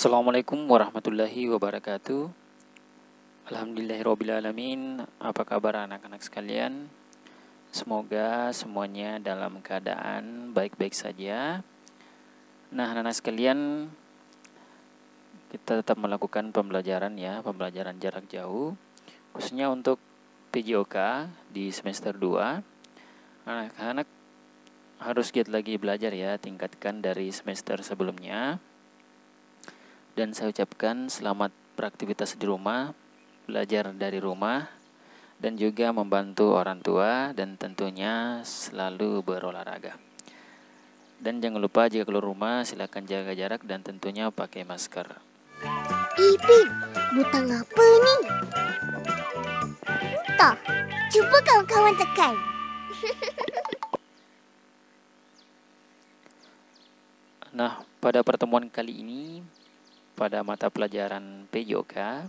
Assalamualaikum warahmatullahi wabarakatuh. Alhamdulillahirrabbilalamin. Apa kabar anak-anak sekalian? Semoga semuanya dalam keadaan baik-baik saja. Nah, anak-anak sekalian, kita tetap melakukan pembelajaran jarak jauh, khususnya untuk PJOK di semester 2. Anak-anak harus giat lagi belajar ya, tingkatkan dari semester sebelumnya. Dan saya ucapkan selamat beraktivitas di rumah, belajar dari rumah, dan juga membantu orang tua, dan tentunya selalu berolahraga. Dan jangan lupa jika keluar rumah silakan jaga jarak dan tentunya pakai masker. Ipin, butang apa ni? Tak, cuba kawan-kawan tekan. Nah, pada pertemuan kali ini, pada mata pelajaran PJOK,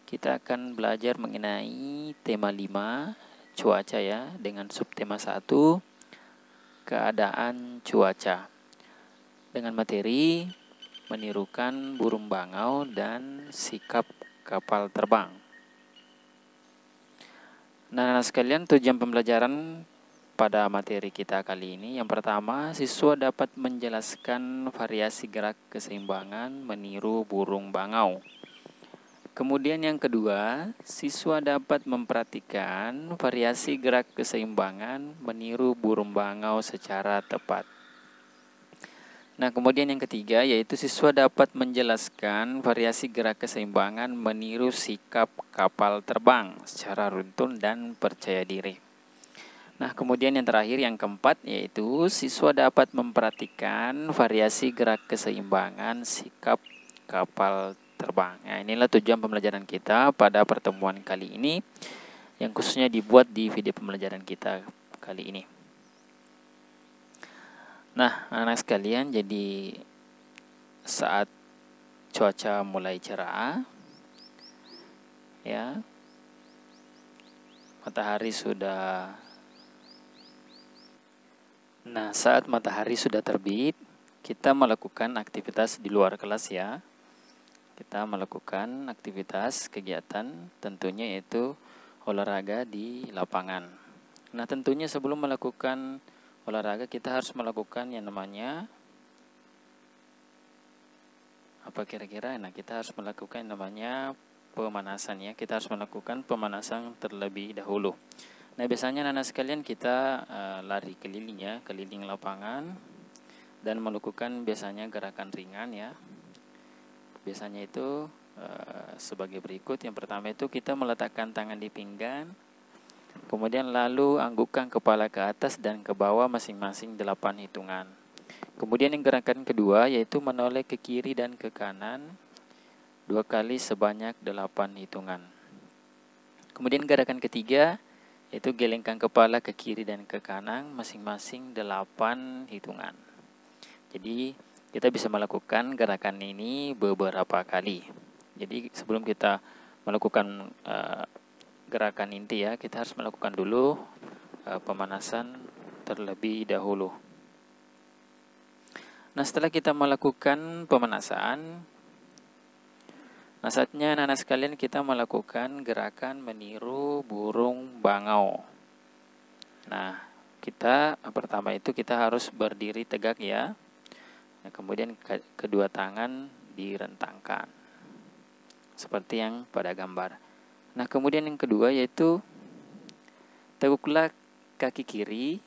kita akan belajar mengenai tema 5, cuaca ya, dengan subtema 1, keadaan cuaca. Dengan materi menirukan burung bangau dan sikap kapal terbang. Nah, sekalian, tujuan pembelajaran pada materi kita kali ini, yang pertama, siswa dapat menjelaskan variasi gerak keseimbangan meniru burung bangau. Kemudian yang kedua, siswa dapat memperhatikan variasi gerak keseimbangan meniru burung bangau secara tepat. Nah, kemudian yang ketiga, yaitu siswa dapat menjelaskan variasi gerak keseimbangan meniru sikap kapal terbang secara runtun dan percaya diri. Nah, kemudian yang terakhir, yang keempat, yaitu siswa dapat memperhatikan variasi gerak keseimbangan sikap kapal terbang. Nah, inilah tujuan pembelajaran kita pada pertemuan kali ini, yang khususnya dibuat di video pembelajaran kita kali ini. Nah, anak sekalian, jadi saat cuaca mulai cerah, ya, saat matahari sudah terbit, kita melakukan aktivitas di luar kelas ya. Kita melakukan aktivitas kegiatan tentunya yaitu olahraga di lapangan. Nah, tentunya sebelum melakukan olahraga kita harus melakukan yang namanya apa kira-kira? Nah, kita harus melakukan yang namanya pemanasan ya. Kita harus melakukan pemanasan terlebih dahulu. Nah, biasanya anak-anak sekalian kita lari keliling ya, keliling lapangan dan melakukan biasanya gerakan ringan ya. Biasanya itu sebagai berikut. Yang pertama itu kita meletakkan tangan di pinggang, kemudian lalu anggukkan kepala ke atas dan ke bawah masing-masing 8 hitungan. Kemudian yang gerakan kedua yaitu menoleh ke kiri dan ke kanan 2 kali sebanyak 8 hitungan. Kemudian gerakan ketiga yaitu gelengkan kepala ke kiri dan ke kanan masing-masing 8 hitungan. Jadi kita bisa melakukan gerakan ini beberapa kali. Jadi sebelum kita melakukan gerakan inti ya, kita harus melakukan dulu pemanasan terlebih dahulu. Nah, setelah kita melakukan pemanasan, nah saatnya anak-anak sekalian kita melakukan gerakan meniru burung bangau. Nah, pertama itu kita harus berdiri tegak ya. Nah, kemudian kedua tangan direntangkan seperti yang pada gambar. Nah, kemudian yang kedua yaitu teguklah kaki kiri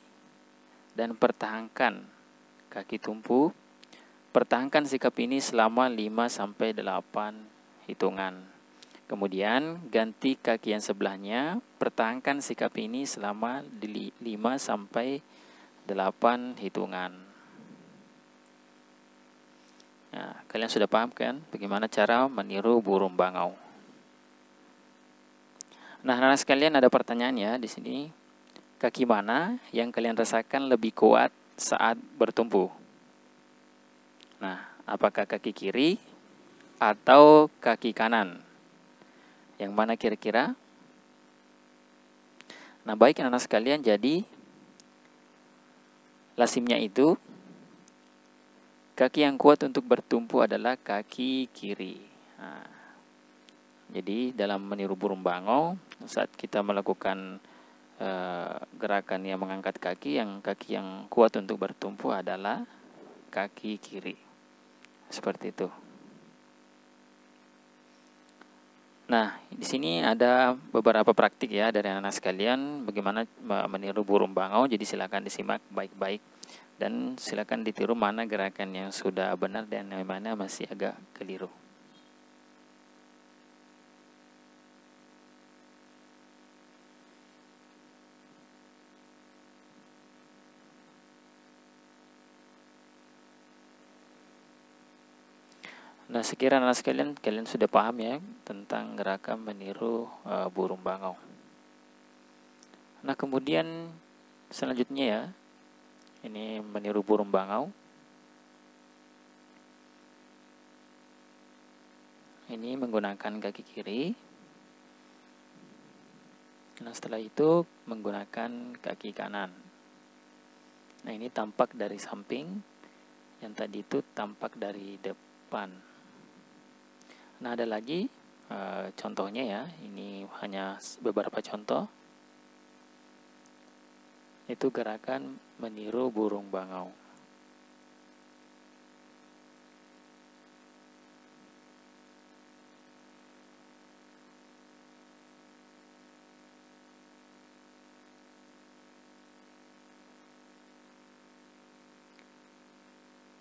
dan pertahankan kaki tumpu. Pertahankan sikap ini selama 5-8 hitungan. Kemudian ganti kaki yang sebelahnya, pertahankan sikap ini selama 5-8 hitungan. Nah, kalian sudah paham kan bagaimana cara meniru burung bangau? Nah, anak sekalian, ada pertanyaan ya di sini. Kaki mana yang kalian rasakan lebih kuat saat bertumpu? Nah, apakah kaki kiri atau kaki kanan? Yang mana kira-kira? Nah, baik anak sekalian, jadi lazimnya itu Kaki yang kuat untuk bertumpu adalah kaki kiri. Nah, jadi dalam meniru burung bangau, saat kita melakukan gerakan yang mengangkat kaki yang kuat untuk bertumpu adalah kaki kiri. Seperti itu. Nah, di sini ada beberapa praktik ya dari anak-anak sekalian bagaimana meniru burung bangau. Jadi silakan disimak baik-baik dan silakan ditiru mana gerakan yang sudah benar dan yang mana masih agak keliru. Nah, sekiranya anak sekalian, kalian sudah paham ya tentang gerakan meniru burung bangau. Nah, kemudian selanjutnya ya, ini meniru burung bangau. Ini menggunakan kaki kiri. Nah, setelah itu menggunakan kaki kanan. Nah, ini tampak dari samping, yang tadi itu tampak dari depan. Nah, ada lagi contohnya ya, ini hanya beberapa contoh. Itu gerakan meniru burung bangau.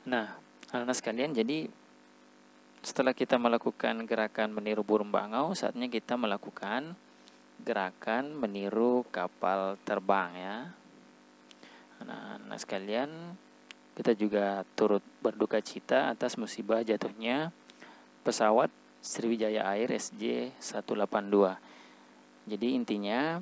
Nah, anak-anak sekalian, jadi setelah kita melakukan gerakan meniru burung bangau, saatnya kita melakukan gerakan meniru kapal terbang ya. Nah, anak sekalian, kita juga turut berduka cita atas musibah jatuhnya pesawat Sriwijaya Air SJ182. Jadi intinya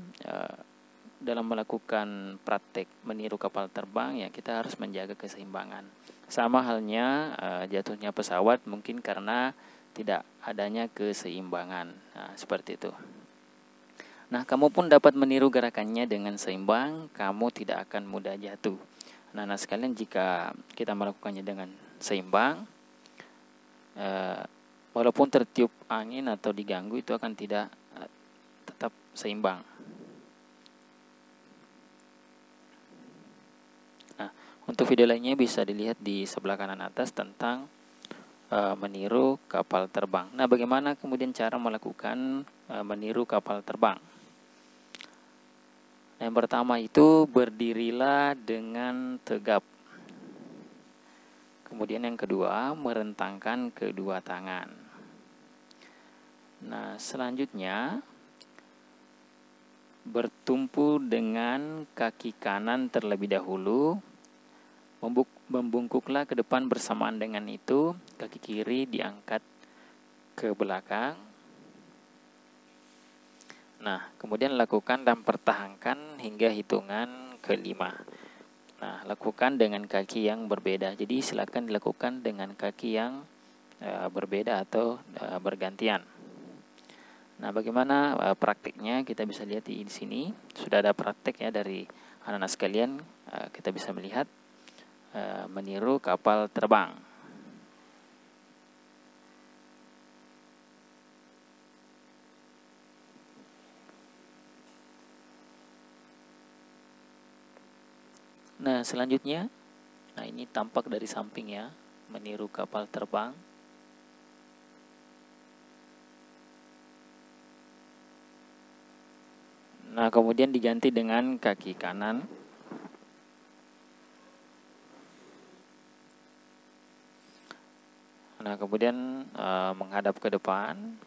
dalam melakukan praktek meniru kapal terbang ya kita harus menjaga keseimbangan. Sama halnya jatuhnya pesawat mungkin karena tidak adanya keseimbangan. Nah, seperti itu. Nah, kamu pun dapat meniru gerakannya dengan seimbang, kamu tidak akan mudah jatuh. Nah, sekalian, jika kita melakukannya dengan seimbang, walaupun tertiup angin atau diganggu, itu akan tidak tetap seimbang. Nah, untuk video lainnya bisa dilihat di sebelah kanan atas tentang meniru kapal terbang. Nah, bagaimana kemudian cara melakukan meniru kapal terbang? Yang pertama itu berdirilah dengan tegap. Kemudian yang kedua, merentangkan kedua tangan. Nah, selanjutnya bertumpu dengan kaki kanan terlebih dahulu. Membungkuklah ke depan bersamaan dengan itu, kaki kiri diangkat ke belakang. Nah, kemudian lakukan dan pertahankan hingga hitungan ke-5. Nah, lakukan dengan kaki yang berbeda. Jadi silakan dilakukan dengan kaki yang berbeda atau bergantian. Nah, bagaimana praktiknya? Kita bisa lihat di sini. Sudah ada praktik ya dari anak-anak sekalian. Kita bisa melihat meniru kapal terbang. Nah, selanjutnya, nah ini tampak dari samping ya, meniru kapal terbang. Nah, kemudian diganti dengan kaki kanan. Nah, kemudian menghadap ke depan.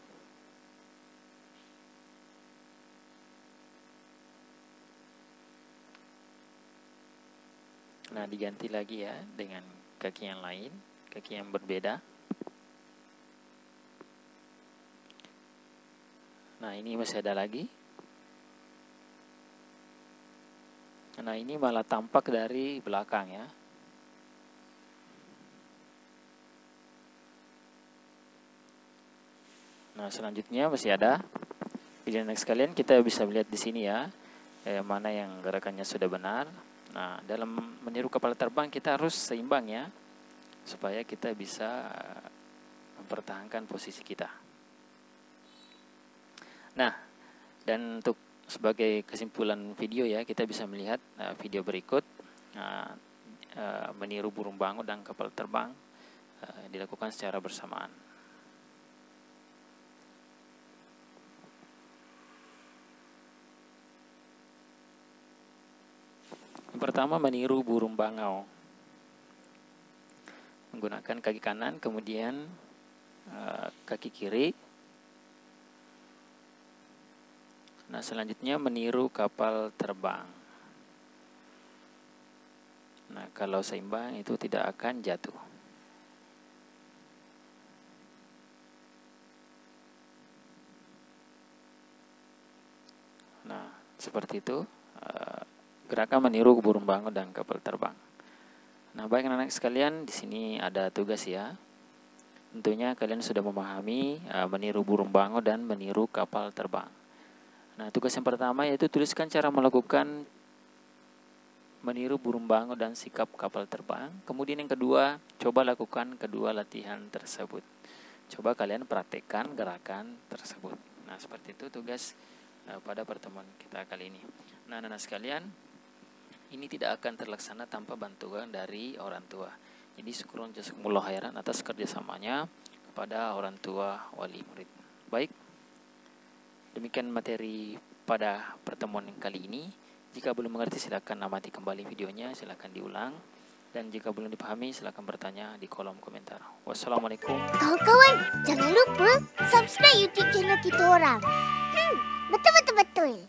Nah, diganti lagi ya dengan kaki yang lain, kaki yang berbeda. Nah, ini masih ada lagi. Nah, ini malah tampak dari belakang ya. Nah, selanjutnya masih ada. Jadi next sekalian, kita bisa melihat di sini ya, mana yang gerakannya sudah benar. Nah, dalam meniru kapal terbang kita harus seimbang ya. supaya kita bisa mempertahankan posisi kita. Nah, dan untuk sebagai kesimpulan video ya, kita bisa melihat video berikut, meniru burung bango dan kapal terbang dilakukan secara bersamaan. Yang pertama, meniru burung bangau. Menggunakan kaki kanan, kemudian kaki kiri. Nah, selanjutnya meniru kapal terbang. Nah, kalau seimbang itu tidak akan jatuh. Nah, seperti itu gerakan meniru burung bangau dan kapal terbang. Nah, baik anak-anak sekalian, di sini ada tugas ya. Tentunya kalian sudah memahami meniru burung bangau dan meniru kapal terbang. Nah, tugas yang pertama yaitu tuliskan cara melakukan meniru burung bangau dan sikap kapal terbang. Kemudian yang kedua, coba lakukan kedua latihan tersebut. Coba kalian praktekkan gerakan tersebut. Nah, seperti itu tugas pada pertemuan kita kali ini. Nah, anak-anak sekalian, ini tidak akan terlaksana tanpa bantuan dari orang tua. Jadi syukuron jazakumullah khairan atas kerjasamanya kepada orang tua wali murid. Baik, demikian materi pada pertemuan kali ini. Jika belum mengerti silakan amati kembali videonya, silakan diulang. Dan jika belum dipahami silakan bertanya di kolom komentar. Wassalamualaikum. Kawan-kawan, jangan lupa subscribe YouTube channel kita orang. Betul.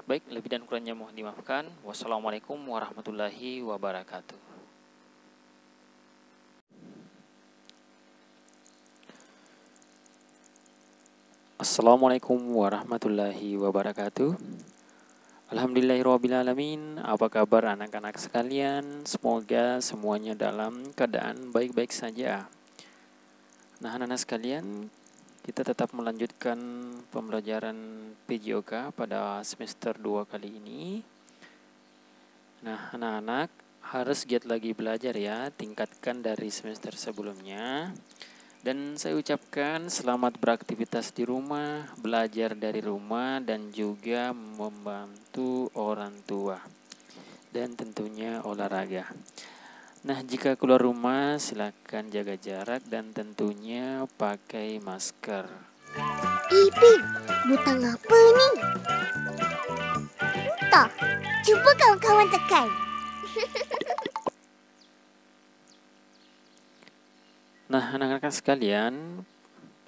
Baik, lebih dan kurangnya mohon dimaafkan. Wassalamualaikum warahmatullahi wabarakatuh. Assalamualaikum warahmatullahi wabarakatuh. Alhamdulillahirrabbilalamin. Apa kabar anak-anak sekalian? Semoga semuanya dalam keadaan baik-baik saja. Nah, anak-anak sekalian, kita tetap melanjutkan pembelajaran PJOK pada semester 2 kali ini. Nah, anak-anak harus giat lagi belajar ya, tingkatkan dari semester sebelumnya. Dan saya ucapkan selamat beraktivitas di rumah, belajar dari rumah, dan juga membantu orang tua. Dan tentunya olahraga. Nah, jika keluar rumah silakan jaga jarak dan tentunya pakai masker. Ipin, butang apa ni? Tak, cuba kawan-kawan tekan. Nah, anak-anak sekalian,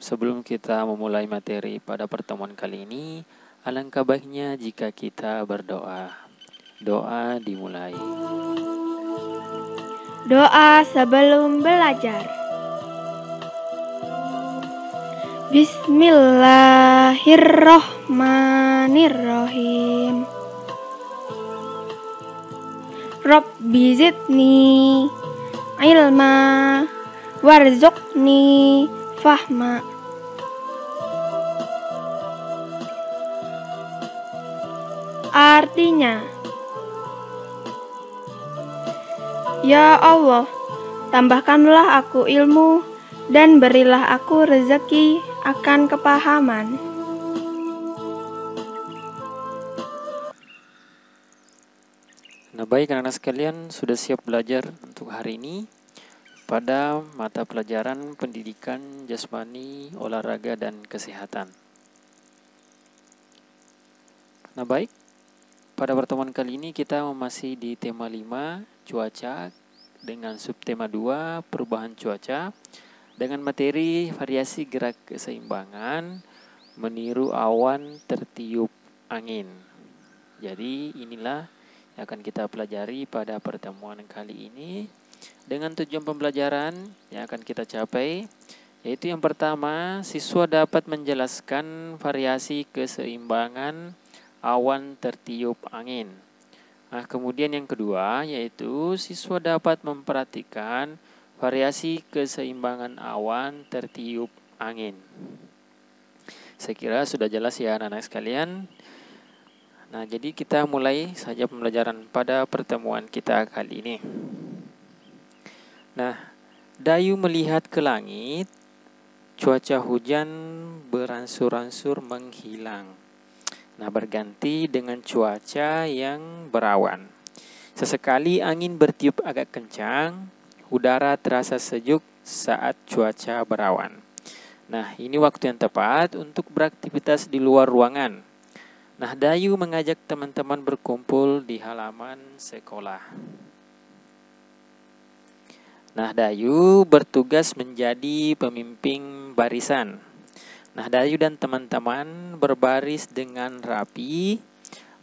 sebelum kita memulai materi pada pertemuan kali ini, alangkah baiknya jika kita berdoa. Doa dimulai. Doa sebelum belajar. Bismillahirrohmanirrohim. Rabbi zidni ilma warzuqni fahma. Artinya, ya Allah, tambahkanlah aku ilmu dan berilah aku rezeki akan kepahaman. Nah, baik anak-anak sekalian, sudah siap belajar untuk hari ini pada mata pelajaran pendidikan jasmani, olahraga, dan kesehatan. Nah, baik, pada pertemuan kali ini kita masih di tema 5, cuaca, dengan subtema 2, perubahan cuaca, dengan materi variasi gerak keseimbangan, meniru awan tertiup angin. Jadi inilah yang akan kita pelajari pada pertemuan kali ini, dengan tujuan pembelajaran yang akan kita capai, yaitu yang pertama, siswa dapat menjelaskan variasi keseimbangan awan tertiup angin. Nah, kemudian yang kedua, yaitu siswa dapat memperhatikan variasi keseimbangan awan tertiup angin. Saya kira sudah jelas ya anak-anak sekalian. Nah, jadi kita mulai saja pembelajaran pada pertemuan kita kali ini. Nah, Dayu melihat ke langit, cuaca hujan beransur-ansur menghilang. Nah, berganti dengan cuaca yang berawan. Sesekali angin bertiup agak kencang, udara terasa sejuk saat cuaca berawan. Nah, ini waktu yang tepat untuk beraktivitas di luar ruangan. Nah, Dayu mengajak teman-teman berkumpul di halaman sekolah. Nah, Dayu bertugas menjadi pemimpin barisan. Nah, Dayu dan teman-teman berbaris dengan rapi.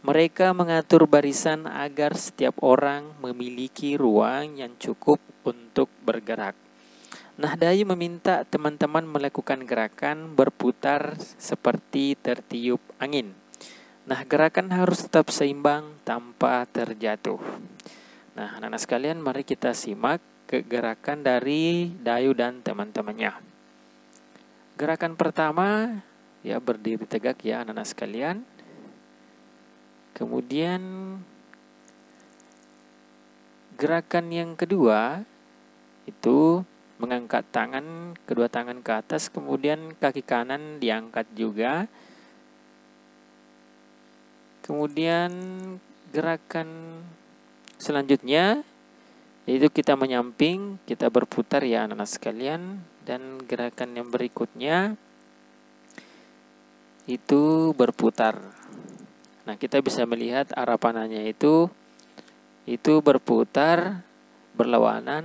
Mereka mengatur barisan agar setiap orang memiliki ruang yang cukup untuk bergerak. Nah, Dayu meminta teman-teman melakukan gerakan berputar seperti tertiup angin. Nah, gerakan harus tetap seimbang tanpa terjatuh. Nah, anak-anak sekalian, mari kita simak gerakan dari Dayu dan teman-temannya. Gerakan pertama, ya berdiri tegak ya anak-anak sekalian. Kemudian gerakan yang kedua itu mengangkat tangan, kedua tangan ke atas, kemudian kaki kanan diangkat juga. Kemudian gerakan selanjutnya yaitu kita menyamping, kita berputar ya anak-anak sekalian. Dan gerakan yang berikutnya itu berputar. Nah, kita bisa melihat arah panahnya itu berputar berlawanan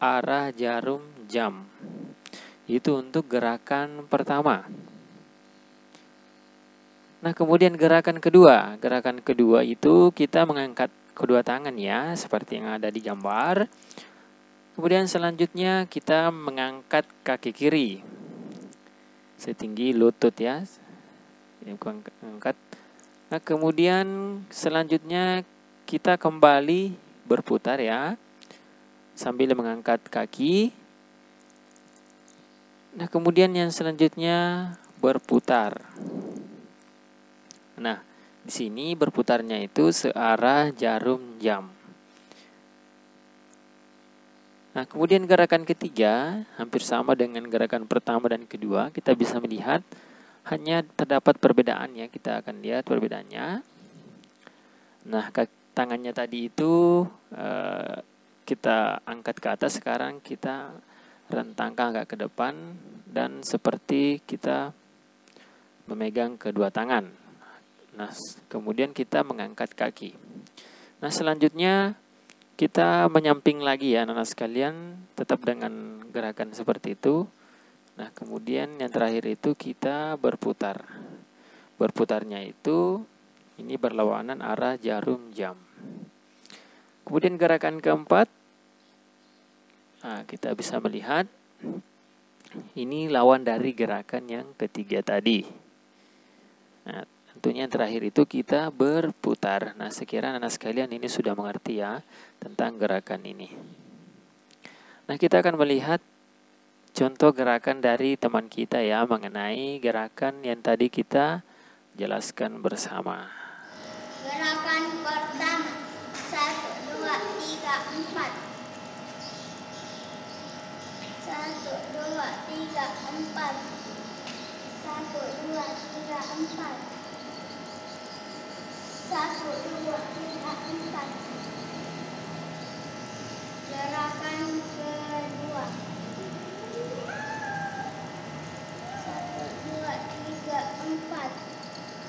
arah jarum jam. Itu untuk gerakan pertama. Nah, kemudian gerakan kedua. Gerakan kedua itu kita mengangkat kedua tangan ya, seperti yang ada di gambar. Kemudian selanjutnya kita mengangkat kaki kiri setinggi lutut ya. Ini angkat. Nah, kemudian selanjutnya kita kembali berputar ya, sambil mengangkat kaki. Nah, kemudian yang selanjutnya berputar. Nah, di sini berputarnya itu searah jarum jam. Nah, kemudian gerakan ketiga hampir sama dengan gerakan pertama dan kedua. Kita bisa melihat hanya terdapat perbedaan ya. Kita akan lihat perbedaannya. Nah, tangannya tadi itu kita angkat ke atas, sekarang kita rentangkan agak ke depan dan seperti kita memegang kedua tangan. Nah, kemudian kita mengangkat kaki. Nah, selanjutnya kita menyamping lagi ya anak-anak sekalian, tetap dengan gerakan seperti itu. Nah, kemudian yang terakhir itu kita berputar. Berputarnya itu ini berlawanan arah jarum jam. Kemudian gerakan keempat, nah, kita bisa melihat ini lawan dari gerakan yang ketiga tadi. Nah, tentunya yang terakhir itu kita berputar. Nah, sekiranya anak sekalian ini sudah mengerti ya tentang gerakan ini. Nah, kita akan melihat contoh gerakan dari teman kita ya mengenai gerakan yang tadi kita jelaskan bersama. Gerakan pertama, 1, 2, 3, 4. 1, 2, 3, 4. 1, 2, 3, 4. 1, 2, 3, 4. Gerakan kedua, 1, 2, 3, 4.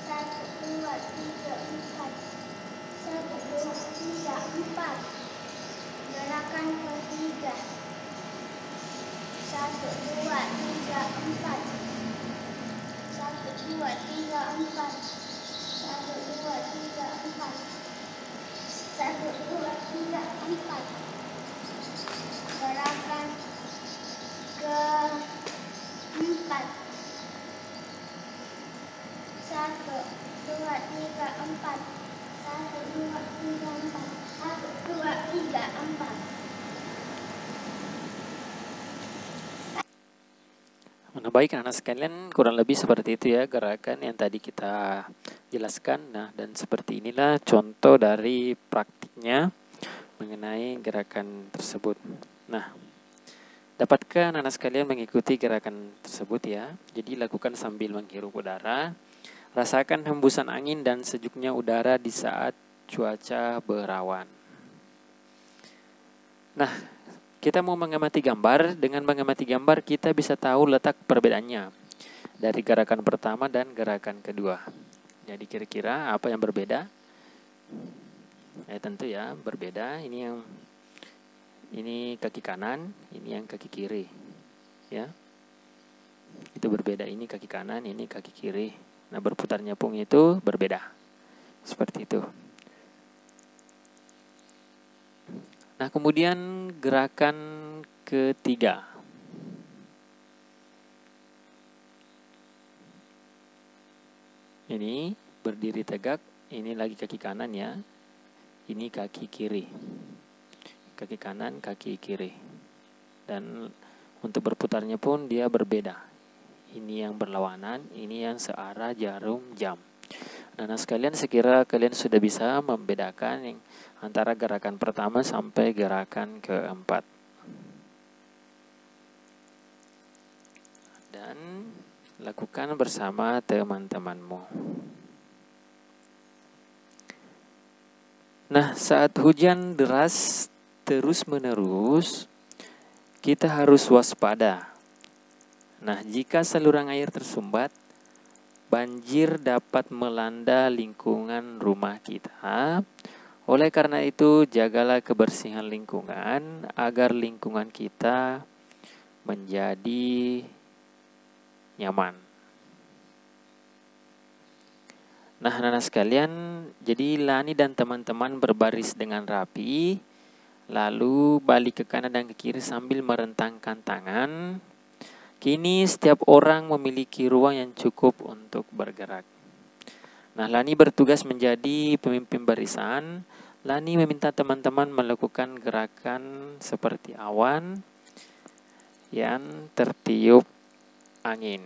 1, 2, 3, 4. 1, 2, 3, 4. Gerakan ketiga, 1, 2, 3, 4. 1, 2, 3, 4. 1, 2, 3, 4. 1, 2, 3, 4. Gerakan keempat, 1, 2, 3, 4. 1, 2, 3, 4. 1, 2, 3, 4. Nah, baik anak sekalian, kurang lebih seperti itu ya gerakan yang tadi kita jelaskan. Nah, dan seperti inilah contoh dari praktiknya mengenai gerakan tersebut. Nah, dapatkah anak sekalian mengikuti gerakan tersebut ya? Jadi lakukan sambil menghirup udara. Rasakan hembusan angin dan sejuknya udara di saat cuaca berawan. Nah, kita mau mengamati gambar. Dengan mengamati gambar kita bisa tahu letak perbedaannya dari gerakan pertama dan gerakan kedua. Jadi kira-kira apa yang berbeda? Tentu ya berbeda. Ini kaki kanan, ini yang kaki kiri. Ya. Itu berbeda. Ini kaki kanan, ini kaki kiri. Nah, berputarnya pun itu berbeda. Seperti itu. Nah, kemudian gerakan ketiga. Ini berdiri tegak, ini lagi kaki kanan ya. Ini kaki kiri. Kaki kanan, kaki kiri. Dan untuk berputarnya pun dia berbeda. Ini yang berlawanan, ini yang searah jarum jam. Nah, sekalian sekira kalian sudah bisa membedakan yang antara gerakan pertama sampai gerakan keempat. Dan lakukan bersama teman-temanmu. Nah, saat hujan deras terus-menerus, kita harus waspada. Nah, jika saluran air tersumbat, banjir dapat melanda lingkungan rumah kita. Oleh karena itu, jagalah kebersihan lingkungan agar lingkungan kita menjadi nyaman. Nah, anak-anak sekalian, jadi Lani dan teman-teman berbaris dengan rapi, lalu balik ke kanan dan ke kiri sambil merentangkan tangan. Kini setiap orang memiliki ruang yang cukup untuk bergerak. Nah, Lani bertugas menjadi pemimpin barisan. Lani meminta teman-teman melakukan gerakan seperti awan yang tertiup angin.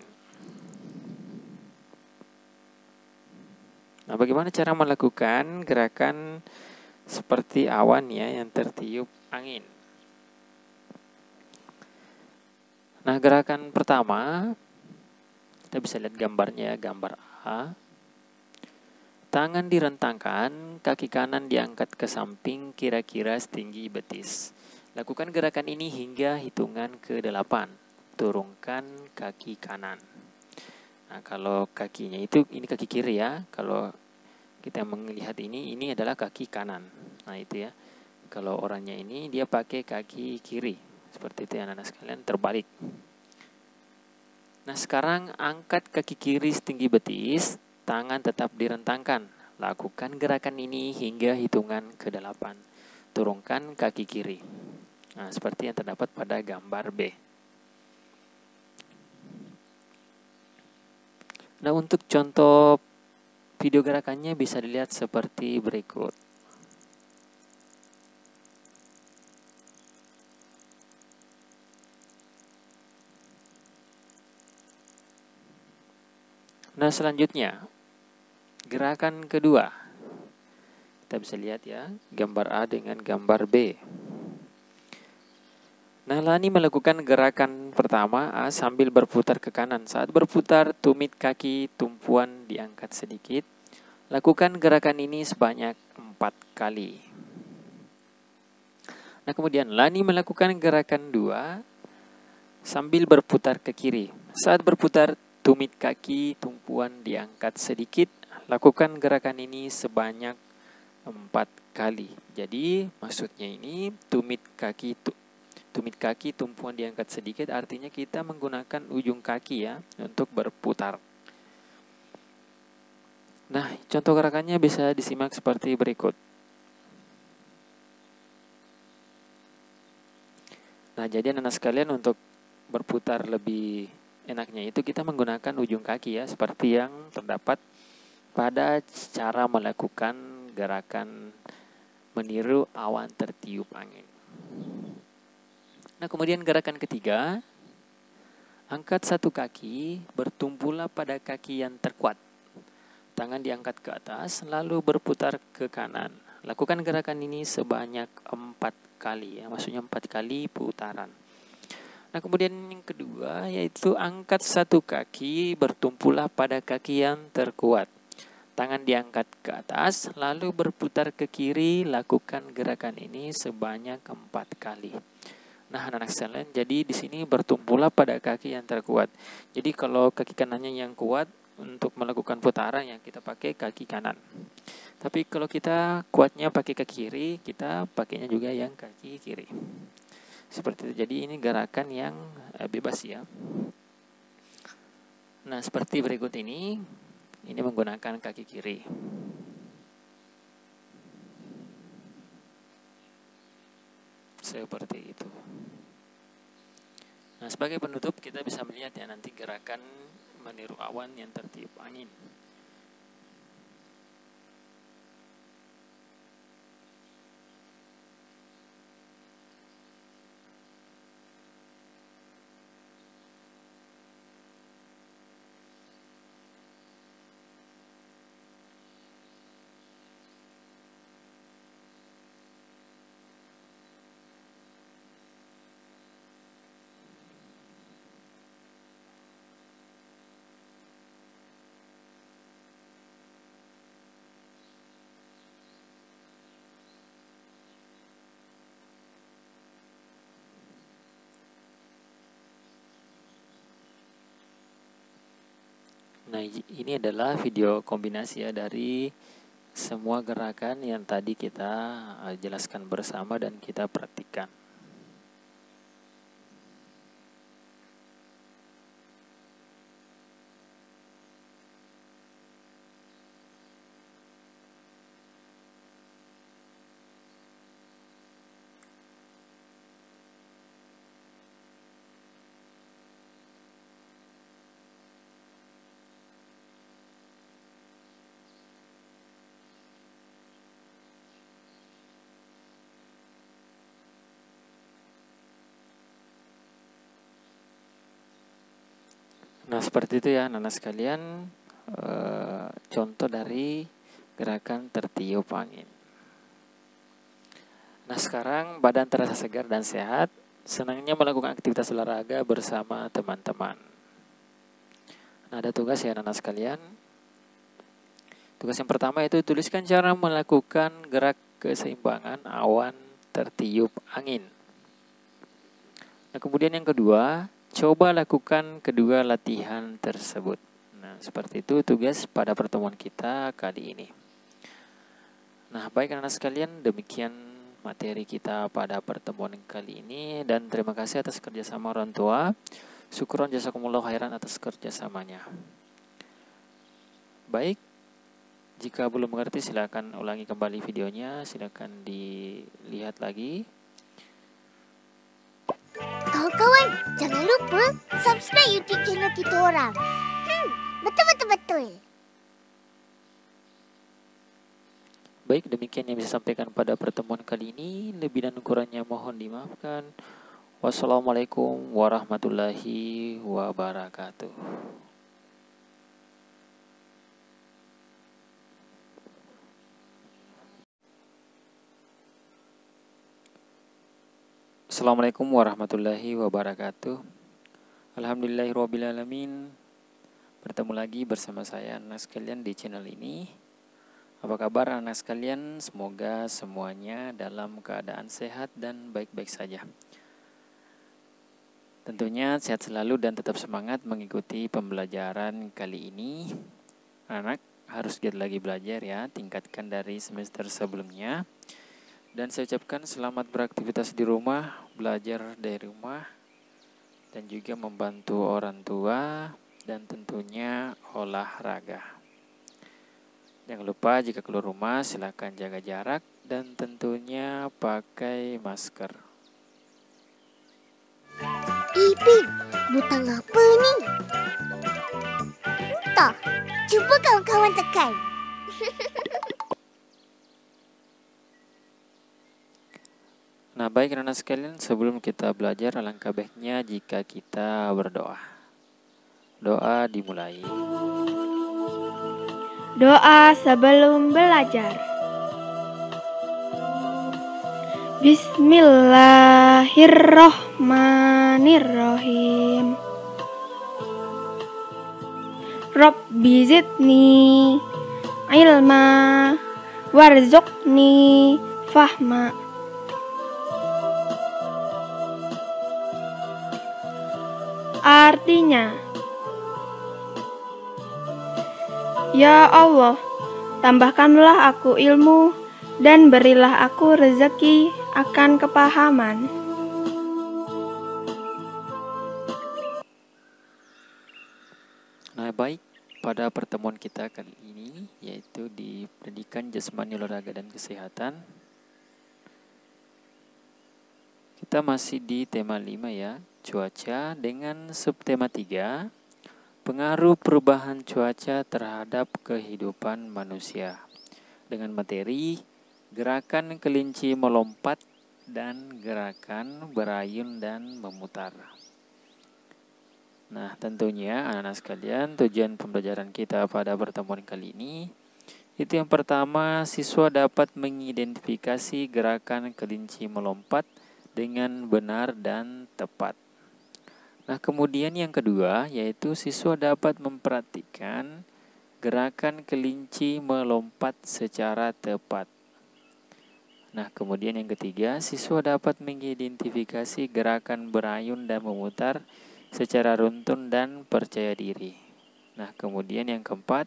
Nah, bagaimana cara melakukan gerakan seperti awan ya yang tertiup angin? Nah, gerakan pertama, kita bisa lihat gambarnya, gambar A. Tangan direntangkan, kaki kanan diangkat ke samping kira-kira setinggi betis. Lakukan gerakan ini hingga hitungan ke-8. Turunkan kaki kanan. Nah, kalau kakinya itu, ini kaki kiri ya. Kalau kita melihat ini adalah kaki kanan. Nah, itu ya. Kalau orangnya ini, dia pakai kaki kiri. Seperti itu ya anak-anak sekalian, terbalik. Nah, sekarang angkat kaki kiri setinggi betis, tangan tetap direntangkan. Lakukan gerakan ini hingga hitungan ke-8. Turunkan kaki kiri. Nah, seperti yang terdapat pada gambar B. Nah, untuk contoh video gerakannya bisa dilihat seperti berikut. Nah, selanjutnya, gerakan kedua. Kita bisa lihat ya, gambar A dengan gambar B. Nah, Lani melakukan gerakan pertama A sambil berputar ke kanan. Saat berputar, tumit kaki tumpuan diangkat sedikit. Lakukan gerakan ini sebanyak 4 kali. Nah, kemudian Lani melakukan gerakan 2 sambil berputar ke kiri. Saat berputar, tumit kaki tumpuan diangkat sedikit. Lakukan gerakan ini sebanyak 4 kali. Jadi maksudnya ini tumit kaki tumpuan diangkat sedikit artinya kita menggunakan ujung kaki ya untuk berputar. Nah, contoh gerakannya bisa disimak seperti berikut. Nah, jadi anak-anak sekalian untuk berputar lebih enaknya itu kita menggunakan ujung kaki ya, seperti yang terdapat pada cara melakukan gerakan meniru awan tertiup angin. Nah, kemudian gerakan ketiga, Angkat satu kaki, bertumpulah pada kaki yang terkuat. Tangan diangkat ke atas, lalu berputar ke kanan. Lakukan gerakan ini sebanyak 4 kali, ya, maksudnya 4 kali putaran. Nah, kemudian yang kedua yaitu angkat satu kaki, bertumpulah pada kaki yang terkuat. Tangan diangkat ke atas, lalu berputar ke kiri. Lakukan gerakan ini sebanyak 4 kali. Nah, anak-anak sekalian, jadi di sini bertumpulah pada kaki yang terkuat. Jadi kalau kaki kanannya yang kuat, untuk melakukan putaran yang kita pakai kaki kanan. Tapi kalau kita kuatnya pakai kaki kiri, kita pakainya juga yang kaki kiri. Seperti itu. Jadi ini gerakan yang bebas ya. Nah, seperti berikut ini menggunakan kaki kiri. Seperti itu. Nah, sebagai penutup kita bisa melihat ya nanti gerakan meniru awan yang tertiup angin. Nah, ini adalah video kombinasi ya dari semua gerakan yang tadi kita jelaskan bersama dan kita praktikkan. Nah, seperti itu ya anak-anak sekalian, contoh dari gerakan tertiup angin. Nah, sekarang badan terasa segar dan sehat, senangnya melakukan aktivitas olahraga bersama teman-teman. Nah, ada tugas ya anak-anak sekalian. Tugas yang pertama itu tuliskan cara melakukan gerak keseimbangan awan tertiup angin. Nah, kemudian yang kedua, coba lakukan kedua latihan tersebut. Nah, seperti itu tugas pada pertemuan kita kali ini. Nah, baik anak-anak sekalian, demikian materi kita pada pertemuan kali ini. Dan terima kasih atas kerjasama orang tua. Syukron jazakumullah khairan atas kerjasamanya. Baik, jika belum mengerti silakan ulangi kembali videonya, silakan dilihat lagi. Kawan-kawan, jangan lupa subscribe YouTube channel kita orang. Betul. Baik, demikian yang bisa sampaikan pada pertemuan kali ini. Lebih dan kurangnya mohon dimaafkan. Wassalamualaikum warahmatullahi wabarakatuh. Assalamualaikum warahmatullahi wabarakatuh. Alhamdulillahirrabbilalamin. Bertemu lagi bersama saya anak sekalian di channel ini. Apa kabar anak sekalian? Semoga semuanya dalam keadaan sehat dan baik-baik saja. Tentunya sehat selalu dan tetap semangat mengikuti pembelajaran kali ini. Anak harus giat lagi belajar ya, tingkatkan dari semester sebelumnya. Dan saya ucapkan selamat beraktivitas di rumah, belajar dari rumah, dan juga membantu orang tua, dan tentunya olahraga. Jangan lupa jika keluar rumah silakan jaga jarak, dan tentunya pakai masker. Ipin, butang apa ni? Entah, cuba kawan-kawan tekan. Nah, baik anak-anak sekalian, sebelum kita belajar alangkah baiknya jika kita berdoa. Doa dimulai. Doa sebelum belajar. Bismillahirrohmanirrohim. Rabbi zidni ilma warzuqni fahma. Artinya, ya Allah, tambahkanlah aku ilmu dan berilah aku rezeki akan kepahaman. Nah, baik, pada pertemuan kita kali ini, yaitu di pendidikan jasmani, olahraga, dan kesehatan, kita masih di tema 5 ya, cuaca, dengan subtema 3, pengaruh perubahan cuaca terhadap kehidupan manusia, dengan materi gerakan kelinci melompat dan gerakan berayun dan memutar. Nah, tentunya anak-anak sekalian, tujuan pembelajaran kita pada pertemuan kali ini itu yang pertama, siswa dapat mengidentifikasi gerakan kelinci melompat dengan benar dan tepat. Nah, kemudian yang kedua yaitu siswa dapat memperhatikan gerakan kelinci melompat secara tepat. Nah, kemudian yang ketiga, siswa dapat mengidentifikasi gerakan berayun dan memutar secara runtun dan percaya diri. Nah, kemudian yang keempat,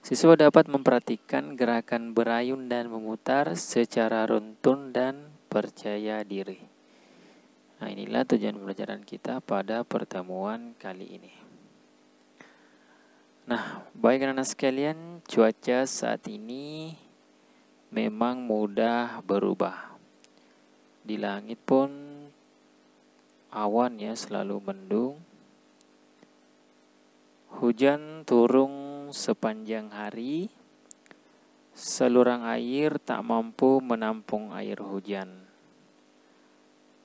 siswa dapat memperhatikan gerakan berayun dan memutar secara runtun dan percaya diri. Nah, inilah tujuan pembelajaran kita pada pertemuan kali ini. Nah, baik anak-anak sekalian, cuaca saat ini memang mudah berubah. Di langit pun awan ya selalu mendung. Hujan turun sepanjang hari. Saluran air tak mampu menampung air hujan.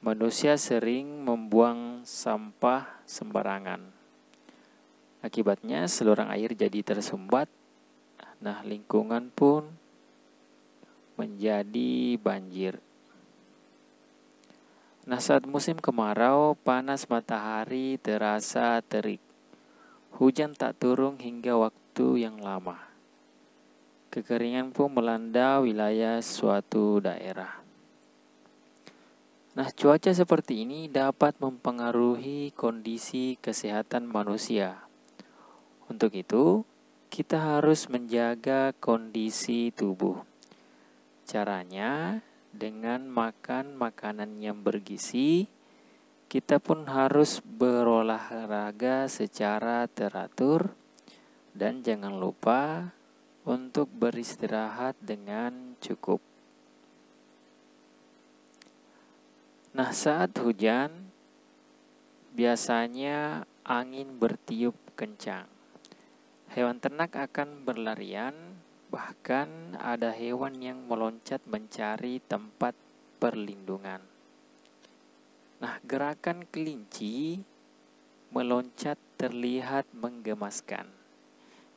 Manusia sering membuang sampah sembarangan. Akibatnya saluran air jadi tersumbat. Nah, lingkungan pun menjadi banjir. Nah, saat musim kemarau, panas matahari terasa terik. Hujan tak turun hingga waktu yang lama. Kekeringan pun melanda wilayah suatu daerah. Nah, cuaca seperti ini dapat mempengaruhi kondisi kesehatan manusia. Untuk itu, kita harus menjaga kondisi tubuh. Caranya, dengan makan makanan yang bergizi, kita pun harus berolahraga secara teratur, dan jangan lupa untuk beristirahat dengan cukup. Nah, saat hujan, biasanya angin bertiup kencang. Hewan ternak akan berlarian, bahkan ada hewan yang meloncat mencari tempat perlindungan. Nah, gerakan kelinci meloncat terlihat menggemaskan.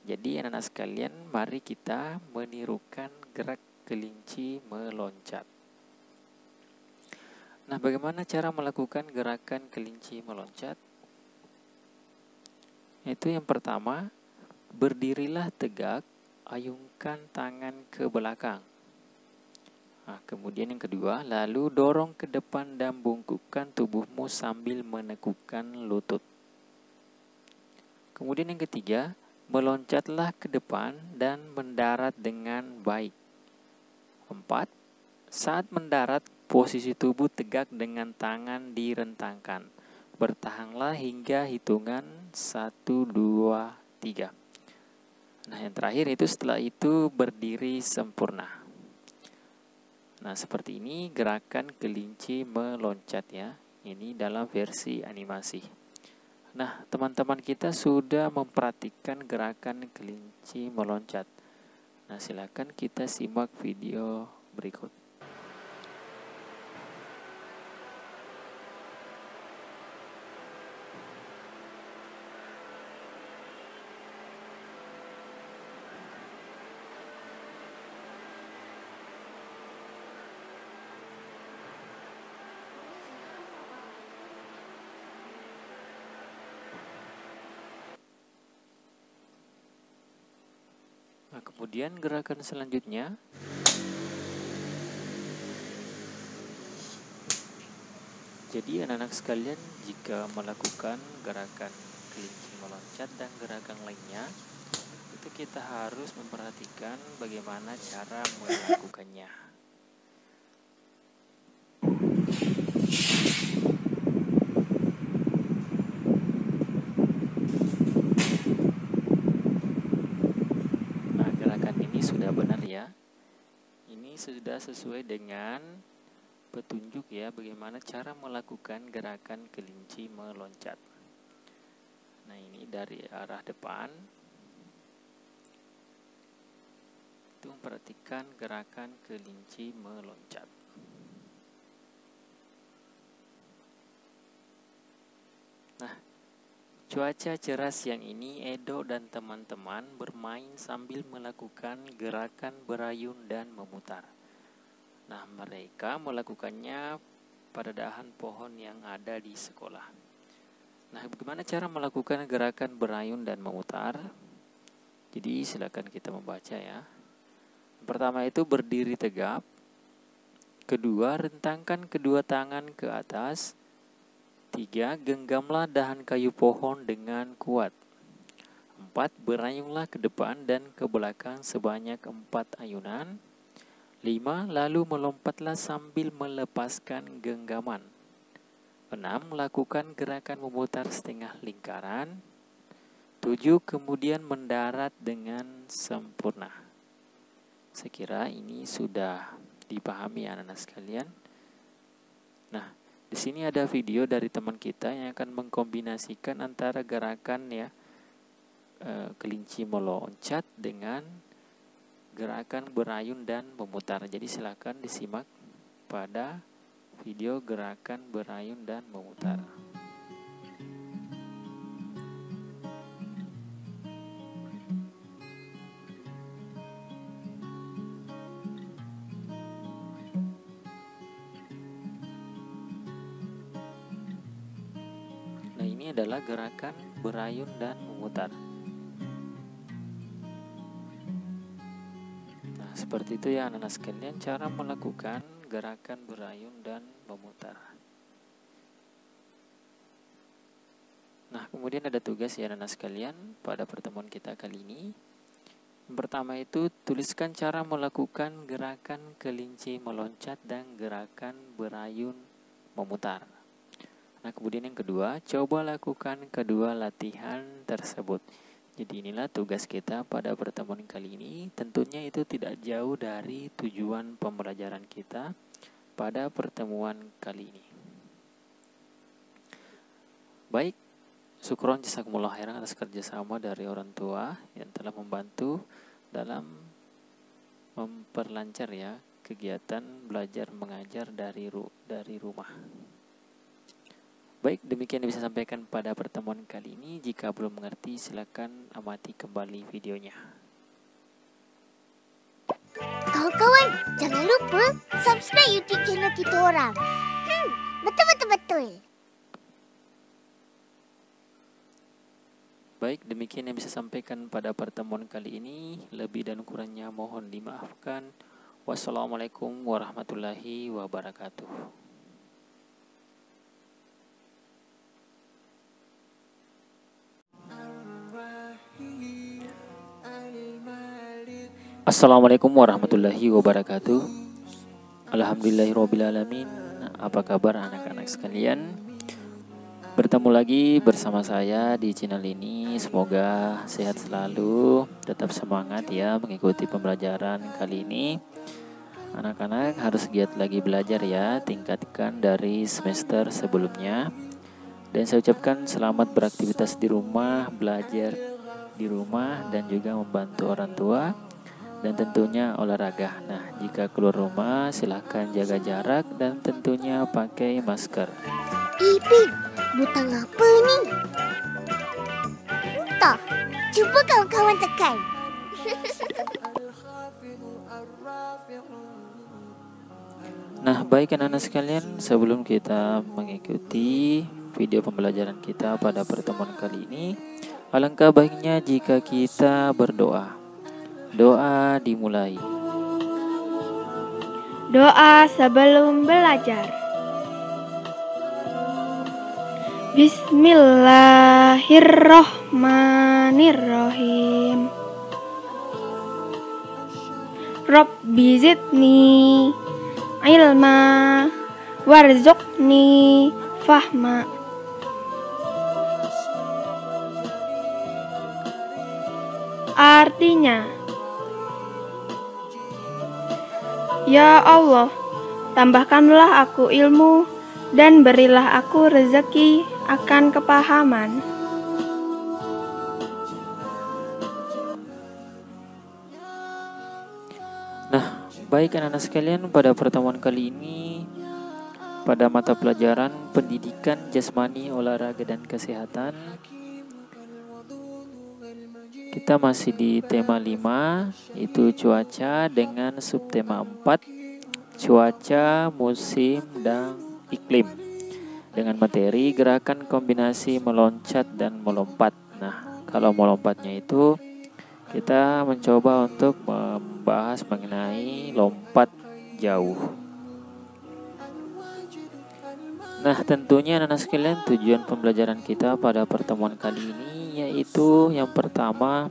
Jadi anak-anak sekalian, mari kita menirukan gerak kelinci meloncat. Nah, bagaimana cara melakukan gerakan kelinci meloncat? Itu yang pertama, berdirilah tegak, ayunkan tangan ke belakang. Nah, kemudian yang kedua, lalu dorong ke depan dan bungkukkan tubuhmu sambil menekukkan lutut. Kemudian yang ketiga, meloncatlah ke depan dan mendarat dengan baik. 4. Saat mendarat, posisi tubuh tegak dengan tangan direntangkan. Bertahanlah hingga hitungan 1, 2, 3. Nah, yang terakhir itu setelah itu berdiri sempurna. Nah, seperti ini gerakan kelinci meloncat ya. Ini dalam versi animasi. Nah, teman-teman kita sudah memperhatikan gerakan kelinci meloncat. Nah, silakan kita simak video berikut. Nah, kemudian gerakan selanjutnya jadi anak-anak sekalian, jika melakukan gerakan kelinci meloncat dan gerakan lainnya, itu kita harus memperhatikan bagaimana cara melakukannya. Nah, gerakan ini sudah benar ya. Ini sudah sesuai dengan petunjuk ya, bagaimana cara melakukan gerakan kelinci meloncat. Nah, ini dari arah depan. Itu memperhatikan gerakan kelinci meloncat. Nah, cuaca cerah siang ini Edo dan teman-teman bermain sambil melakukan gerakan berayun dan memutar. Nah, mereka melakukannya pada dahan pohon yang ada di sekolah. Nah, bagaimana cara melakukan gerakan berayun dan memutar? Jadi, silakan kita membaca ya. Pertama itu berdiri tegap. Kedua, rentangkan kedua tangan ke atas. 3, genggamlah dahan kayu pohon dengan kuat. 4, berayunlah ke depan dan ke belakang sebanyak 4 ayunan. 5, lalu melompatlah sambil melepaskan genggaman. 6, lakukan gerakan memutar setengah lingkaran. 7, kemudian mendarat dengan sempurna. Saya kira ini sudah dipahami anak-anak sekalian. Nah, di sini ada video dari teman kita yang akan mengkombinasikan antara gerakan ya kelinci meloncat dengan gerakan berayun dan memutar. Jadi silakan disimak pada video gerakan berayun dan memutar. Nah, ini adalah gerakan berayun dan memutar. Seperti itu ya anak-anak sekalian, cara melakukan gerakan berayun dan memutar. Nah, kemudian ada tugas ya anak-anak sekalian pada pertemuan kita kali ini. Yang pertama itu, tuliskan cara melakukan gerakan kelinci meloncat dan gerakan berayun memutar. Nah, kemudian yang kedua, coba lakukan kedua latihan tersebut. Jadi inilah tugas kita pada pertemuan kali ini. Tentunya itu tidak jauh dari tujuan pembelajaran kita pada pertemuan kali ini. Baik, syukron jazakumullah khairan atas kerjasama dari orang tua yang telah membantu dalam memperlancar ya kegiatan belajar mengajar dari rumah. Baik, demikian yang bisa sampaikan pada pertemuan kali ini. Jika belum mengerti, silakan amati kembali videonya. Kawan-kawan, jangan lupa subscribe YouTube channel kita orang. Betul. Baik, demikian yang bisa sampaikan pada pertemuan kali ini. Lebih dan kurangnya mohon dimaafkan. Wassalamualaikum warahmatullahi wabarakatuh. Assalamualaikum warahmatullahi wabarakatuh. Alhamdulillahirrabbilalamin. Apa kabar anak-anak sekalian? Bertemu lagi bersama saya di channel ini. Semoga sehat selalu, tetap semangat ya mengikuti pembelajaran kali ini. Anak-anak harus giat lagi belajar ya, tingkatkan dari semester sebelumnya. Dan saya ucapkan selamat beraktivitas di rumah, belajar di rumah, dan juga membantu orang tua. Dan tentunya olahraga. Nah, jika keluar rumah silahkan jaga jarak dan tentunya pakai masker. Ipin, butang apa ni? Tak, cuba kawan-kawan tekan. Nah, baik anak-anak sekalian, sebelum kita mengikuti video pembelajaran kita pada pertemuan kali ini, alangkah baiknya jika kita berdoa. Doa dimulai. Doa sebelum belajar. Bismillahirrohmanirrohim. Rabbi zidni ilma warzuqni fahma. Artinya, ya Allah, tambahkanlah aku ilmu dan berilah aku rezeki akan kepahaman. Nah, baik anak-anak sekalian, pada pertemuan kali ini pada mata pelajaran pendidikan jasmani, olahraga dan kesehatan, kita masih di tema 5, yaitu cuaca, dengan subtema 4, cuaca, musim, dan iklim, dengan materi gerakan kombinasi meloncat dan melompat. Nah, kalau melompatnya itu kita mencoba untuk membahas mengenai lompat jauh. Nah, tentunya anak-anak sekalian, tujuan pembelajaran kita pada pertemuan kali ini yaitu yang pertama,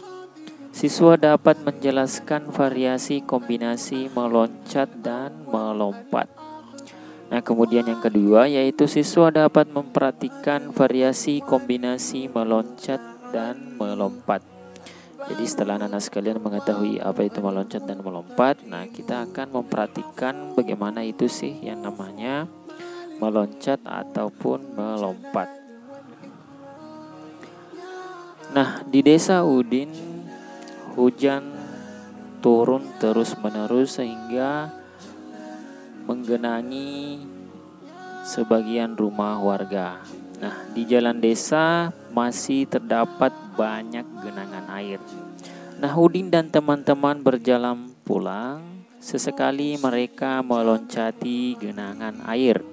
siswa dapat menjelaskan variasi kombinasi meloncat dan melompat. Nah, kemudian yang kedua yaitu siswa dapat memperhatikan variasi kombinasi meloncat dan melompat. Jadi setelah anak-anak sekalian mengetahui apa itu meloncat dan melompat, nah kita akan memperhatikan bagaimana itu sih yang namanya meloncat ataupun melompat. Nah, di desa Udin hujan turun terus-menerus sehingga menggenangi sebagian rumah warga. Nah, di jalan desa masih terdapat banyak genangan air. Nah, Udin dan teman-teman berjalan pulang. Sesekali mereka meloncati genangan air.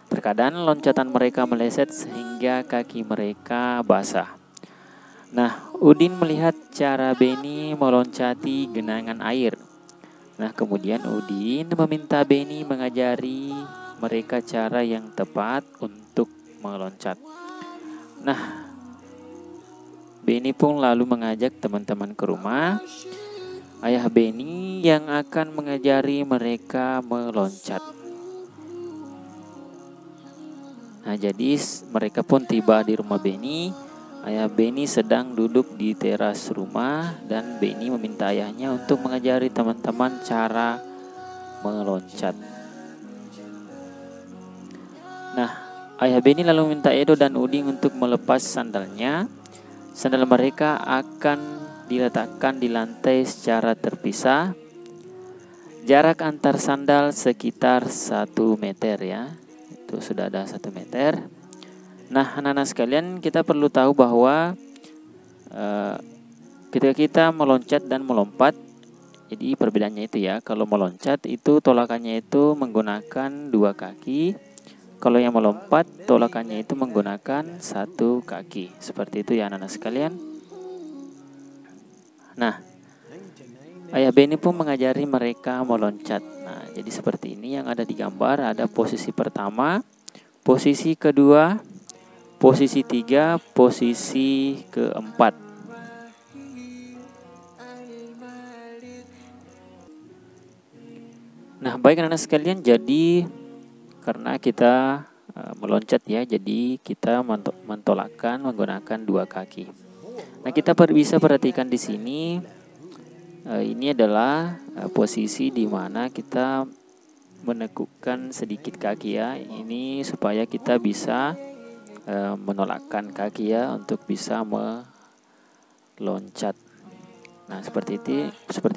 Terkadang loncatan mereka meleset sehingga kaki mereka basah. Nah, Udin melihat cara Beni meloncati genangan air. Nah, kemudian Udin meminta Beni mengajari mereka cara yang tepat untuk meloncat. Nah, Beni pun lalu mengajak teman-teman ke rumah ayah Beni yang akan mengajari mereka meloncat. Nah, jadi mereka pun tiba di rumah Beni. Ayah Beni sedang duduk di teras rumah dan Beni meminta ayahnya untuk mengajari teman-teman cara meloncat. Nah, ayah Beni lalu meminta Edo dan Udin untuk melepas sandalnya. Sandal mereka akan diletakkan di lantai secara terpisah. Jarak antar sandal sekitar 1 meter ya. Itu sudah ada 1 meter. Nah, anak-anak sekalian, kita perlu tahu bahwa ketika kita meloncat dan melompat, jadi perbedaannya itu ya, kalau meloncat itu tolakannya itu menggunakan 2 kaki. Kalau yang melompat tolakannya itu menggunakan 1 kaki. Seperti itu ya anak-anak sekalian. Nah, ayah Beni pun mengajari mereka meloncat. Nah, jadi seperti ini yang ada di gambar, ada posisi pertama, posisi kedua, posisi 3, posisi keempat. Nah, baik anak-anak sekalian, jadi karena kita meloncat ya, jadi kita mentolakkan menggunakan 2 kaki. Nah, kita bisa perhatikan di sini, ini adalah posisi di mana kita menekukkan sedikit kaki ya. Ini supaya kita bisa menolakkan kaki ya untuk bisa meloncat. Nah, seperti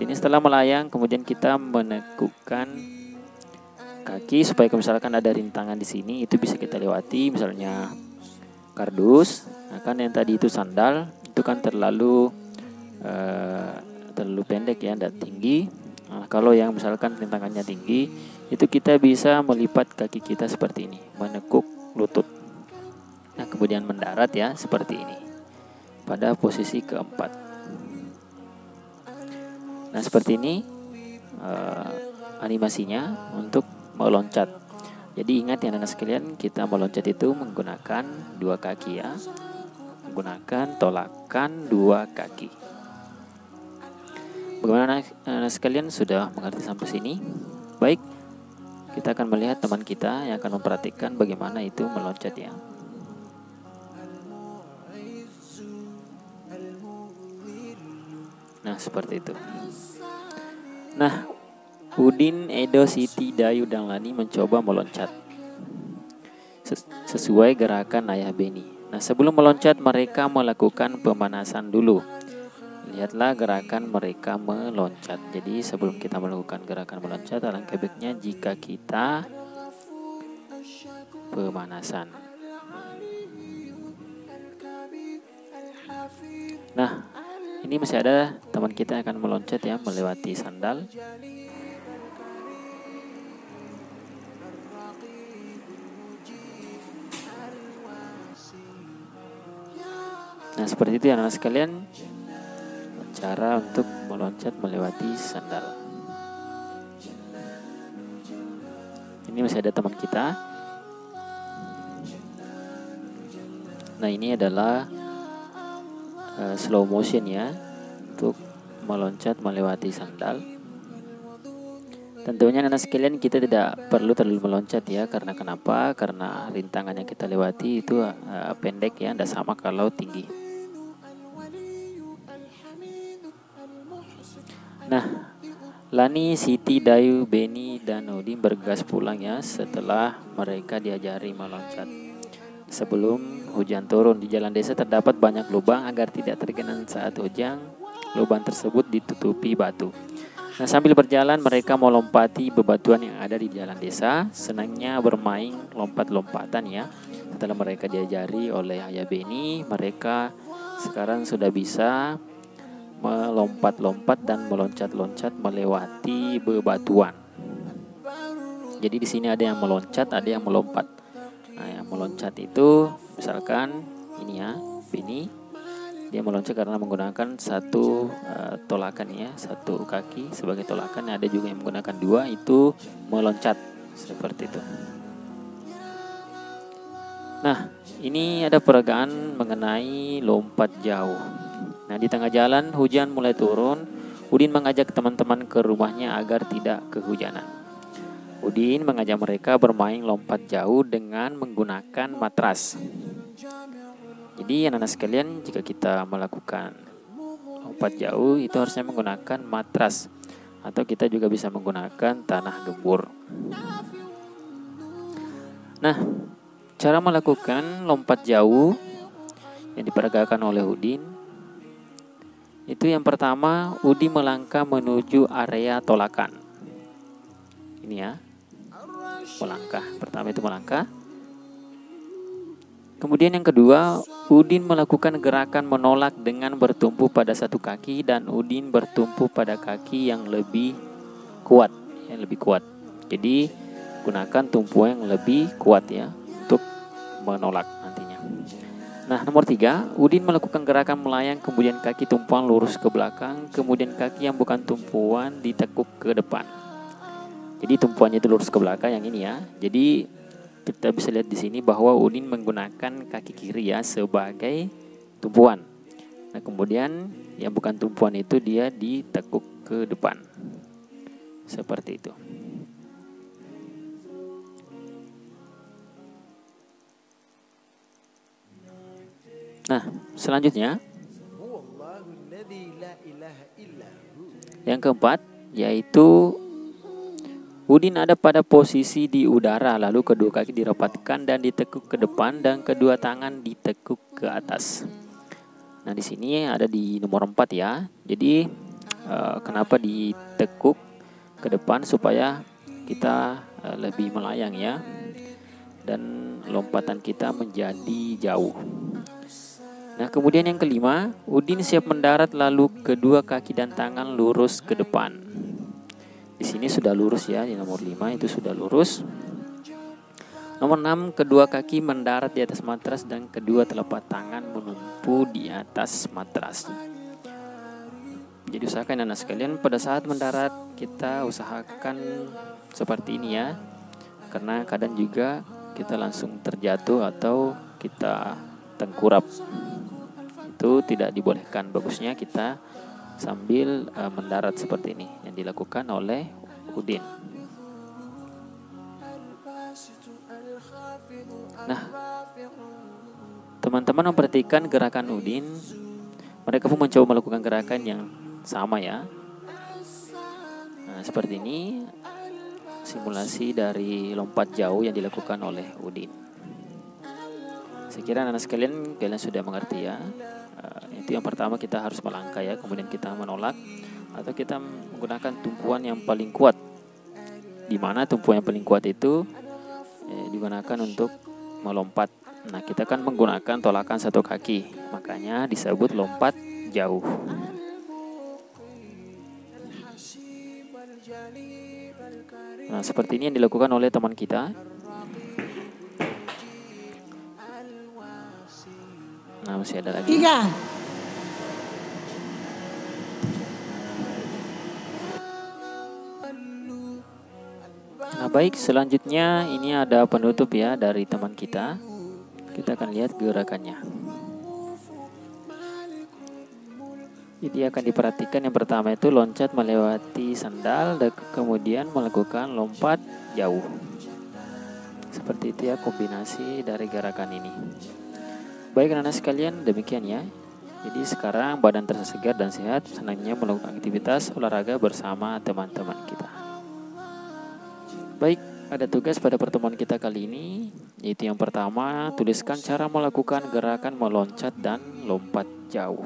ini setelah melayang kemudian kita menekukkan kaki supaya misalkan ada rintangan di sini itu bisa kita lewati, misalnya kardus. Nah, kan yang tadi itu sandal itu kan terlalu pendek ya, tidak tinggi. Nah, kalau yang misalkan rintangannya tinggi itu kita bisa melipat kaki kita seperti ini, menekuk lutut. Nah, kemudian mendarat ya seperti ini pada posisi keempat. Nah, seperti ini animasinya untuk meloncat. Jadi ingat ya anak sekalian, kita meloncat itu menggunakan dua kaki ya. Menggunakan tolakan dua kaki. Bagaimana anak sekalian, sudah mengerti sampai sini? Baik, kita akan melihat teman kita yang akan memperhatikan bagaimana itu meloncat ya. Nah, seperti itu. Nah, Udin, Edo, Siti, Dayu, dan Lani mencoba meloncat sesuai gerakan Ayah Beni. Nah, sebelum meloncat mereka melakukan pemanasan dulu. Lihatlah gerakan mereka meloncat. Jadi sebelum kita melakukan gerakan meloncat, alangkah baiknya jika kita pemanasan. Nah, ini masih ada teman kita yang akan meloncat ya, melewati sandal. Nah, seperti itu ya anak sekalian, cara untuk meloncat melewati sandal. Ini masih ada teman kita. Nah, ini adalah slow motion ya, untuk meloncat melewati sandal. Tentunya anak sekalian, kita tidak perlu terlalu meloncat ya, karena kenapa? Karena rintangan yang kita lewati itu pendek ya, tidak sama kalau tinggi. Nah, Lani, Siti, Dayu, Beni, dan Udin bergegas pulang ya setelah mereka diajari meloncat. Sebelum hujan turun, di jalan desa terdapat banyak lubang agar tidak tergenang saat hujan. Lubang tersebut ditutupi batu. Nah, sambil berjalan mereka melompati bebatuan yang ada di jalan desa. Senangnya bermain lompat-lompatan ya. Setelah mereka diajari oleh Ayah Beni, mereka sekarang sudah bisa melompat-lompat dan meloncat-loncat melewati bebatuan. Jadi di sini ada yang meloncat, ada yang melompat. Nah, yang meloncat itu misalkan ini ya, Beni, dia meloncat karena menggunakan satu tolakan ya, satu kaki sebagai tolakan. Ada juga yang menggunakan dua, itu meloncat seperti itu. Nah, ini ada peragaan mengenai lompat jauh. Nah, di tengah jalan hujan mulai turun. Udin mengajak teman-teman ke rumahnya agar tidak kehujanan. Udin mengajak mereka bermain lompat jauh dengan menggunakan matras. Jadi anak-anak sekalian, jika kita melakukan lompat jauh itu harusnya menggunakan matras, atau kita juga bisa menggunakan tanah gembur. Nah, cara melakukan lompat jauh yang diperagakan oleh Udin itu yang pertama, Udin melangkah menuju area tolakan. Ini ya, melangkah. Pertama itu melangkah. Kemudian yang kedua, Udin melakukan gerakan menolak dengan bertumpu pada satu kaki, dan Udin bertumpu pada kaki yang lebih kuat, Jadi gunakan tumpuan yang lebih kuat ya untuk menolak nantinya. Nah, nomor 3, Udin melakukan gerakan melayang, kemudian kaki tumpuan lurus ke belakang, kemudian kaki yang bukan tumpuan ditekuk ke depan. Jadi tumpuannya itu lurus ke belakang yang ini ya. Jadi kita bisa lihat di sini bahwa Udin menggunakan kaki kiri ya sebagai tumpuan. Nah, kemudian yang bukan tumpuan itu dia ditekuk ke depan. Seperti itu. Nah, selanjutnya yang keempat, yaitu Udin ada pada posisi di udara, lalu kedua kaki dirapatkan dan ditekuk ke depan, dan kedua tangan ditekuk ke atas. Nah, di sini ada di nomor 4 ya. Jadi kenapa ditekuk ke depan? Supaya kita lebih melayang ya, dan lompatan kita menjadi jauh. Nah, kemudian yang kelima, Udin siap mendarat, lalu kedua kaki dan tangan lurus ke depan. Di sini sudah lurus ya, di nomor 5 itu sudah lurus. Nomor 6, kedua kaki mendarat di atas matras dan kedua telapak tangan menumpu di atas matras. Jadi usahakan anak sekalian pada saat mendarat kita usahakan seperti ini ya. Karena kadang juga kita langsung terjatuh atau kita tengkurap. Itu tidak dibolehkan. Bagusnya kita sambil mendarat seperti ini yang dilakukan oleh Udin. Nah, teman-teman memperhatikan gerakan Udin. Mereka pun mencoba melakukan gerakan yang sama ya. Nah, seperti ini simulasi dari lompat jauh yang dilakukan oleh Udin. Saya kira anak sekalian kalian sudah mengerti ya. Itu yang pertama kita harus melangkah ya, kemudian kita menolak atau kita menggunakan tumpuan yang paling kuat. Di mana tumpuan yang paling kuat itu digunakan untuk melompat. Nah, kita kan menggunakan tolakan satu kaki, makanya disebut lompat jauh. Nah, seperti ini yang dilakukan oleh teman kita. Nah, masih ada lagi. 3. Nah, baik, selanjutnya ini ada penutup ya dari teman kita. Kita akan lihat gerakannya. Jadi akan diperhatikan yang pertama itu loncat melewati sandal dan kemudian melakukan lompat jauh. Seperti itu ya kombinasi dari gerakan ini. Baik anak-anak sekalian, demikian ya. Jadi sekarang badan terasa segar dan sehat, senangnya melakukan aktivitas olahraga bersama teman-teman kita. Baik, ada tugas pada pertemuan kita kali ini, yaitu yang pertama, tuliskan cara melakukan gerakan meloncat dan lompat jauh.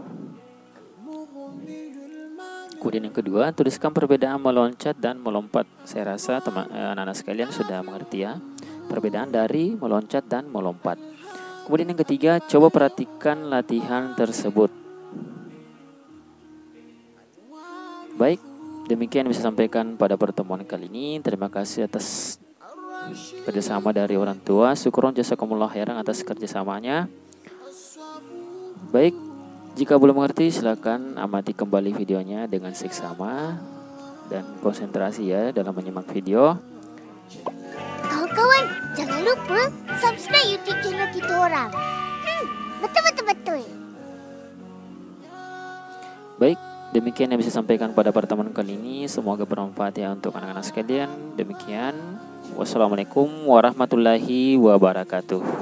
Kemudian yang kedua, tuliskan perbedaan meloncat dan melompat. Saya rasa anak-anak sekalian sudah mengerti ya, perbedaan dari meloncat dan melompat. Kemudian yang ketiga, coba perhatikan latihan tersebut. Baik, demikian bisa sampaikan pada pertemuan kali ini. Terima kasih atas kerjasama dari orang tua. Syukron jazakumullah khairan atas kerjasamanya. Baik, jika belum mengerti silakan amati kembali videonya dengan seksama dan konsentrasi ya dalam menyimak video. Kawan-kawan, jangan lupa subscribe YouTube channel kita orang. Betul. Baik, demikian yang bisa sampaikan pada pertemuan kali ini. Semoga bermanfaat ya untuk anak-anak sekalian. Demikian, wassalamualaikum warahmatullahi wabarakatuh.